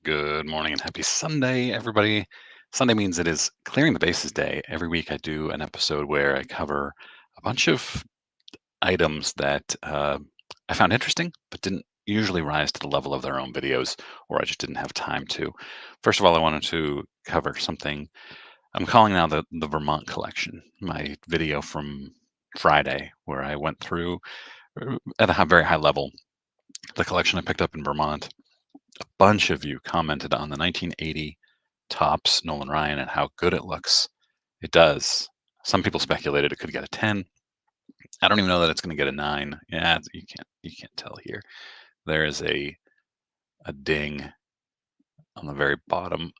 Good morning and happy Sunday, everybody. Sunday means it is Clearing the Bases Day. Every week I do an episode where I cover a bunch of items that I found interesting, but didn't usually rise to the level of their own videos, or I just didn't have time to. First of all, I wanted to cover something I'm calling now the Vermont collection, my video from Friday, where I went through at a very high level the collection I picked up in Vermont. Bunch of you commented on the 1980 Topps Nolan Ryan and how good it looks. It does. Some people speculated it could get a 10. I don't even know that it's going to get a 9. Yeah, you can't tell here. There is a ding on the very bottom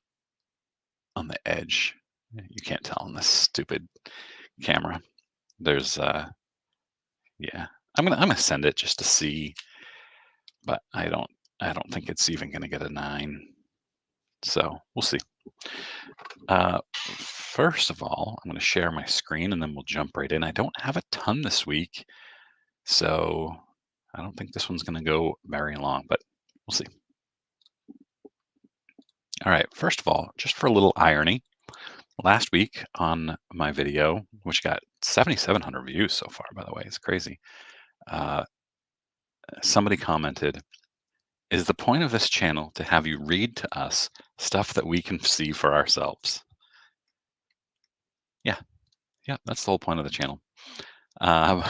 on the edge. You can't tell on this stupid camera. There's yeah. I'm gonna send it just to see, but I don't think it's even gonna get a 9. So we'll see. First of all, I'm going to share my screen and then we'll jump right in. I don't have a ton this week, so I don't think this one's going to go very long, but we'll see. All right, first of all, just for a little irony, last week on my video, which got 7,700 views so far, by the way, it's crazy. Uh, Somebody commented, "Is the point of this channel to have you read to us stuff that we can see for ourselves?" Yeah, yeah, that's the whole point of the channel. Um,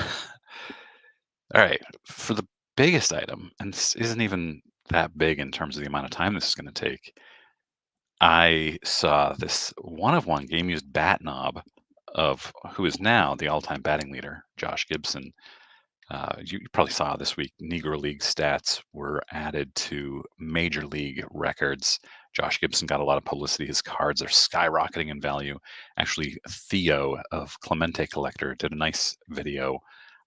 All right, for the biggest item, and this isn't even that big in terms of the amount of time this is going to take. I saw this one of one game used bat knob of who is now the all-time batting leader, Josh Gibson. You probably saw this week, Negro League stats were added to Major League records. Josh Gibson got a lot of publicity. His cards are skyrocketing in value. Actually, Theo of Clemente Collector did a nice video.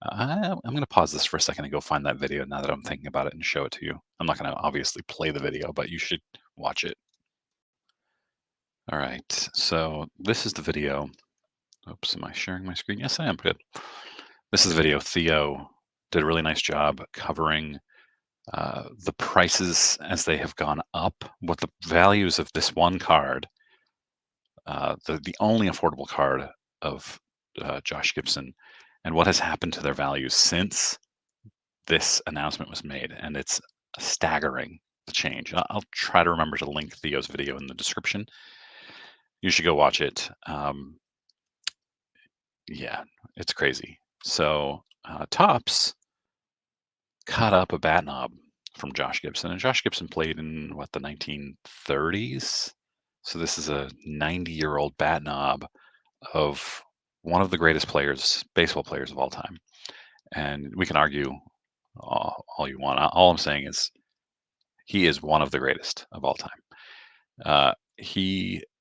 I'm going to pause this for a second and go find that video now that I'm thinking about it and show it to you. I'm not going to obviously play the video, but you should watch it. All right, so this is the video. Oops, am I sharing my screen? Yes, I am. Good. This is the video. Theo did a really nice job covering the prices as they have gone up, what the values of this one card, the only affordable card of Josh Gibson, and what has happened to their values since this announcement was made. And it's staggering, the change. I'll try to remember to link Theo's video in the description. You should go watch it. Yeah, it's crazy. So Topps cut up a bat knob from Josh Gibson, and Josh Gibson played in what, the 1930s. So this is a 90-year-old bat knob of one of the greatest players, baseball players of all time. And we can argue all you want. All I'm saying is he is one of the greatest of all time.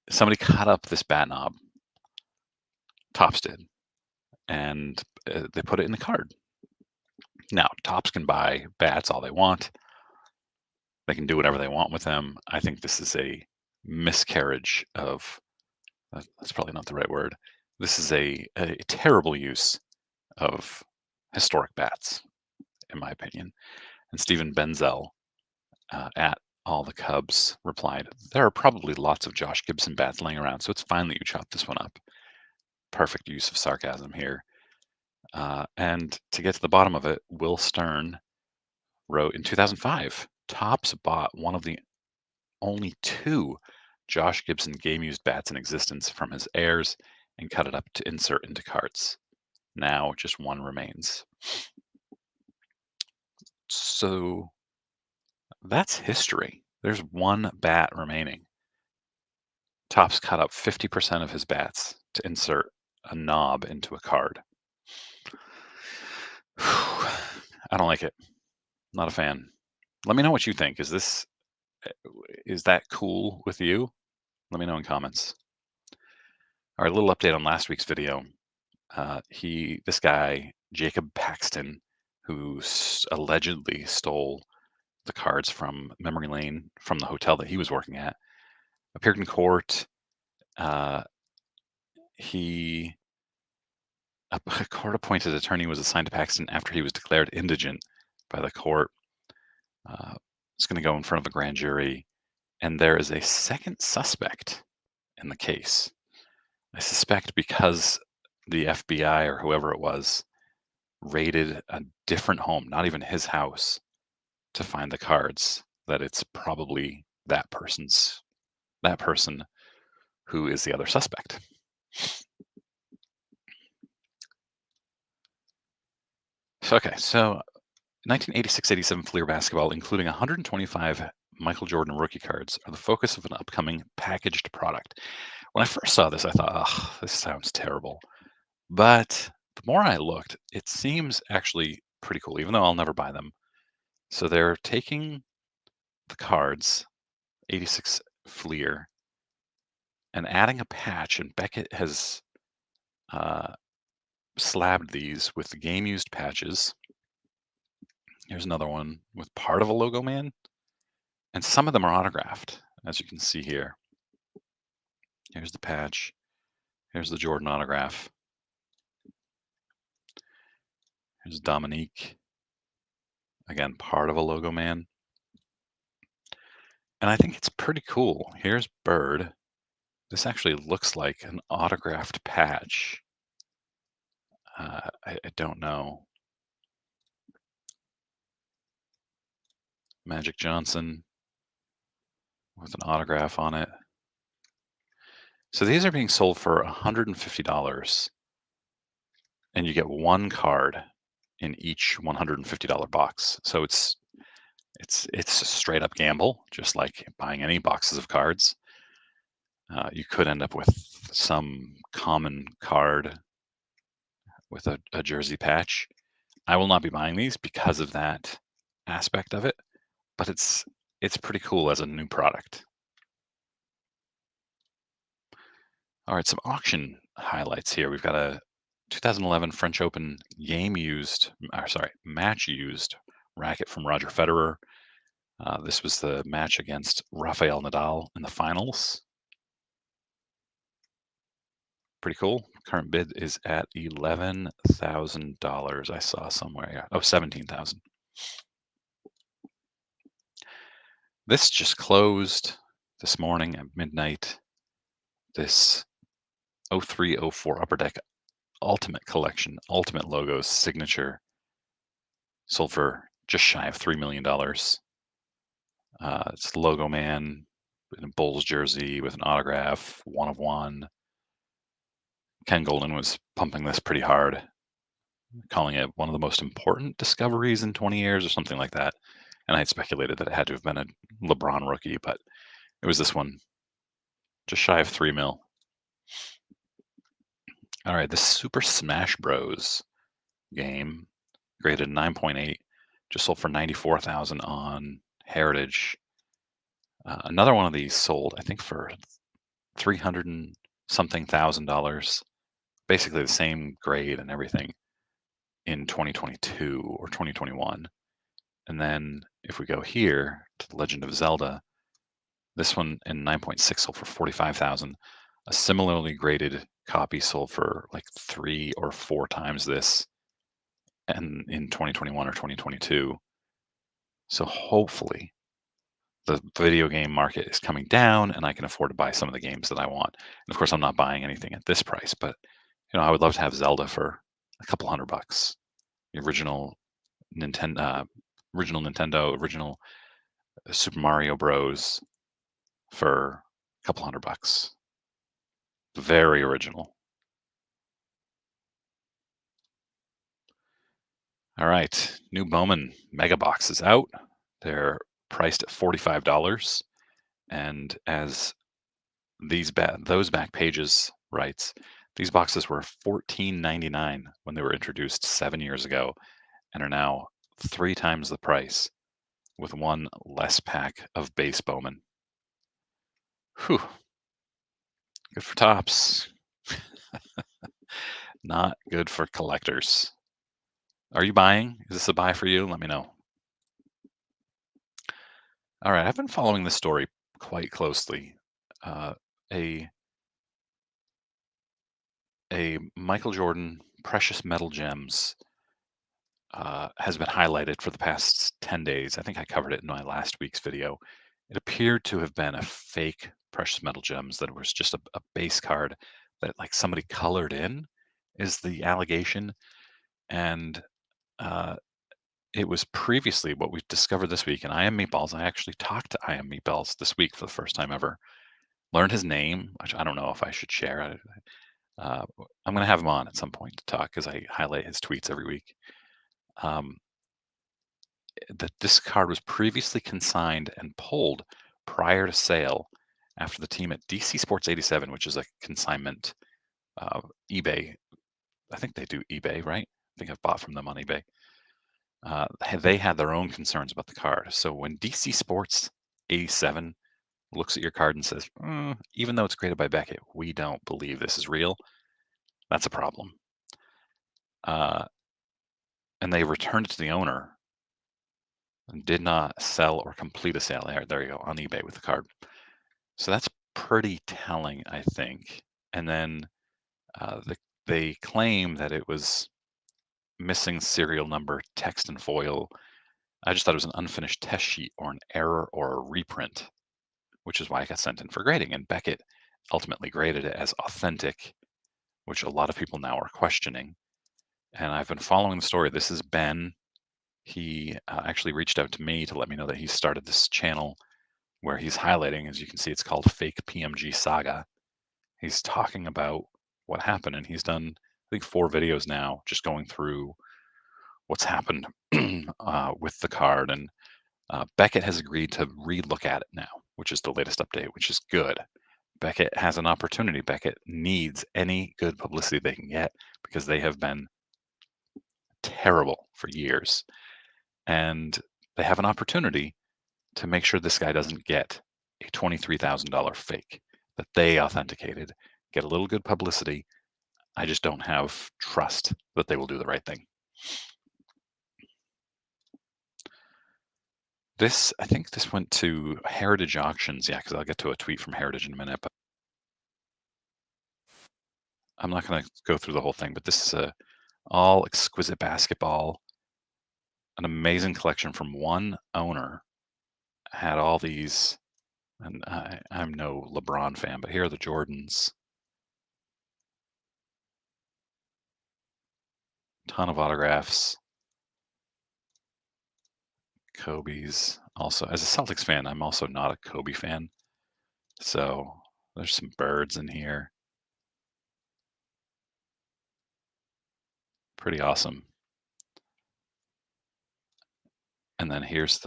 Somebody cut up this bat knob, Topps did, and they put it in the card. Now, Topps can buy bats all they want. They can do whatever they want with them. I think this is a miscarriage of, that's probably not the right word. This is a terrible use of historic bats, in my opinion. And Stephen Benzel at All the Cubs replied, "There are probably lots of Josh Gibson bats laying around, so it's fine that you chop this one up." Perfect use of sarcasm here. And to get to the bottom of it, Will Stern wrote, in 2005, Topps bought one of the only 2 Josh Gibson game-used bats in existence from his heirs and cut it up to insert into cards. Now just one remains. So that's history. There's one bat remaining. Topps cut up 50% of his bats to insert a knob into a card. I don't like it. Not a fan. Let me know what you think. Is that cool with you? Let me know in comments. All right, a little update on last week's video. This guy, Jacob Paxton, who allegedly stole the cards from Memory Lane from the hotel that he was working at, appeared in court. A court-appointed attorney was assigned to Paxton after he was declared indigent by the court. It's going to go in front of a grand jury, And there is a second suspect in the case. I suspect because the FBI or whoever it was raided a different home, not even his house, to find the cards, that it's probably that person who is the other suspect. Okay, so 1986-87 Fleer basketball, including 125 Michael Jordan rookie cards, are the focus of an upcoming packaged product. When I first saw this, I thought, oh, this sounds terrible. But the more I looked, it seems actually pretty cool, even though I'll never buy them. So they're taking the cards, 86 Fleer, and adding a patch, and Beckett has uh, slabbed these with the game used patches. Here's another one with part of a logo man, and some of them are autographed, as you can see here. Here's the patch. Here's the Jordan autograph. Here's Dominique. Again, part of a logo man. And I think it's pretty cool. Here's Bird. This actually looks like an autographed patch. I don't know. Magic Johnson with an autograph on it. So these are being sold for $150, and you get one card in each $150 box. So it's a straight up gamble, just like buying any boxes of cards. You could end up with some common card with a jersey patch. I will not be buying these because of that aspect of it, but it's pretty cool as a new product. All right, some auction highlights here. We've got a 2011 French Open match used racket from Roger Federer. This was the match against Rafael Nadal in the finals. Pretty cool. Current bid is at $11,000. I saw somewhere. Yeah. Oh, 17,000. This just closed this morning at midnight. This 0304 Upper Deck Ultimate Collection, Ultimate Logos signature, sold for just shy of $3 million. It's Logo Man in a Bulls jersey with an autograph, one of one. Ken Golden was pumping this pretty hard, calling it one of the most important discoveries in 20 years or something like that. And I had speculated that it had to have been a LeBron rookie, but it was this one, just shy of 3 mil. All right, the Super Smash Bros. Game, graded 9.8, just sold for 94,000 on Heritage. Another one of these sold, I think, for 300 and something $1,000, basically the same grade and everything, in 2022 or 2021. And then if we go here to The Legend of Zelda, this one in 9.6 sold for 45,000. A similarly graded copy sold for like 3 or 4 times this, and in 2021 or 2022. So hopefully the video game market is coming down and I can afford to buy some of the games that I want. And of course, I'm not buying anything at this price, but I would love to have Zelda for a couple $100. The original Super Mario Bros. For a couple $100. Very original. All right, new Bowman Mega Box is out. They're priced at $45, and as those back pages writes, these boxes were $14.99 when they were introduced 7 years ago, and are now 3 times the price, with one less pack of base Bowman. Whew. Good for tops. Not good for collectors. Are you buying? Is this a buy for you? Let me know. All right, I've been following this story quite closely. Uh, a a Michael Jordan Precious Metal Gems has been highlighted for the past 10 days. I think I covered it in my last week's video. It appeared to have been a fake precious metal gems, that it was just a base card that like somebody colored in, is the allegation. And uh, it was previously what we discovered this week. And I Am Meatballs, I actually talked to I Am Meatballs this week for the first time ever. Learned his name, which I don't know if I should share. Uh, I'm going to have him on at some point to talk because I highlight his tweets every week. Um, that this card was previously consigned and pulled prior to sale after the team at DC Sports 87, which is a consignment uh, eBay. I think they do eBay, right? I think I've bought from them on eBay. They had their own concerns about the card. So when DC Sports 87 looks at your card and says, even though it's graded by Beckett, we don't believe this is real, that's a problem. Uh, and they returned it to the owner and did not sell or complete a sale. There you go, on eBay with the card. So that's pretty telling, I think. And then they claim that it was missing serial number, text, and foil. I just thought it was an unfinished test sheet or an error or a reprint, which is why it got sent in for grading. And Beckett ultimately graded it as authentic, which a lot of people now are questioning. And I've been following the story. This is Ben. He actually reached out to me to let me know that he started this channel where he's highlighting, as you can see, it's called Fake PMG Saga. He's talking about what happened, and he's done, I think, 4 videos now just going through what's happened with the card. And Beckett has agreed to re-look at it now, which is the latest update, which is good. Beckett has an opportunity. Beckett needs any good publicity they can get because they have been terrible for years. And they have an opportunity to make sure this guy doesn't get a $23,000 fake that they authenticated, get a little good publicity. I just don't have trust that they will do the right thing. I think this went to Heritage Auctions. Yeah, because I'll get to a tweet from Heritage in a minute, but I'm not going to go through the whole thing. But this is a all exquisite basketball, an amazing collection from one owner. Had all these, and I'm no LeBron fan, but here are the Jordans. Ton of autographs. Kobe's also. As a Celtics fan, I'm also not a Kobe fan. So there's some birds in here. Pretty awesome. And then here's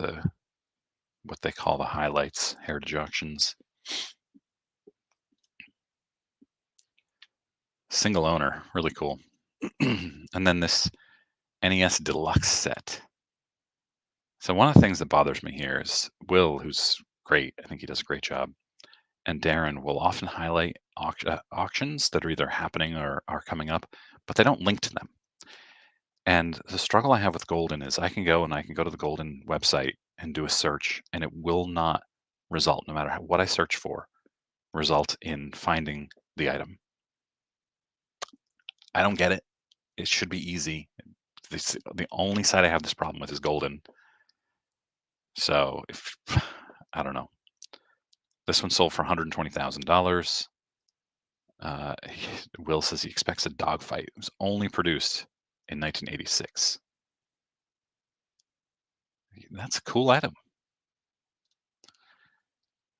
what they call the highlights, Heritage Auctions. Single owner, really cool. And then this NES Deluxe set. So one of the things that bothers me here is Will, who's great. I think he does a great job. And Darren will often highlight auctions that are either happening or are coming up, but they don't link to them. And the struggle I have with Golden is I can go to the Golden website and do a search, and it will not result, no matter what I search for, result in finding the item. I don't get it. It should be easy. The only site I have this problem with is Golden. So if I don't know, this one sold for $120,000. Uh, Will says he expects a dogfight. It was only produced in 1986. That's a cool item.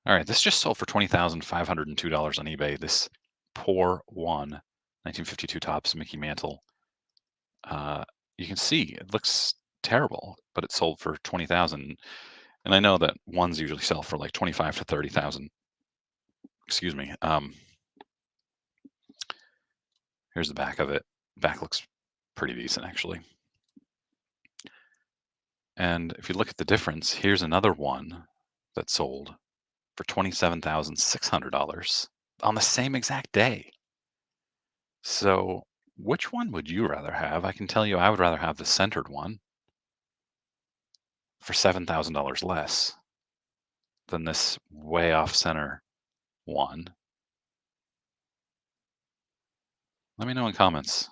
All right, this just sold for $20,502 on eBay. This poor one, 1952 Topps Mickey Mantle. You can see it looks terrible, but it sold for 20,000. And I know that ones usually sell for like 25 to 30,000. Excuse me. Here's the back of it. Back looks pretty decent actually. And if you look at the difference, here's another one that sold for $27,600 on the same exact day. So, which one would you rather have? I can tell you I would rather have the centered one for $7,000 less than this way off center one. Let me know in comments.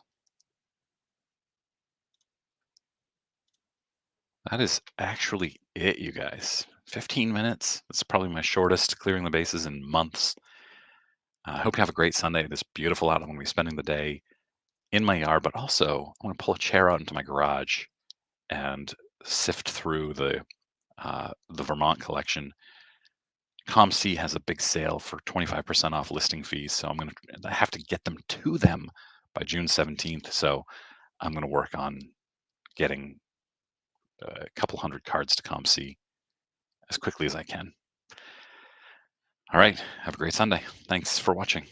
That is actually it, you guys. 15 minutes. It's probably my shortest clearing the bases in months. I hope you have a great Sunday. It's beautiful out. I'm going to be spending the day in my yard, but also I'm going to pull a chair out into my garage and sift through the Vermont collection. COMC has a big sale for 25% off listing fees, so I have to get them to them by June 17th. So I'm going to work on getting a couple hundred cards to COMC as quickly as I can. All right. Have a great Sunday. Thanks for watching.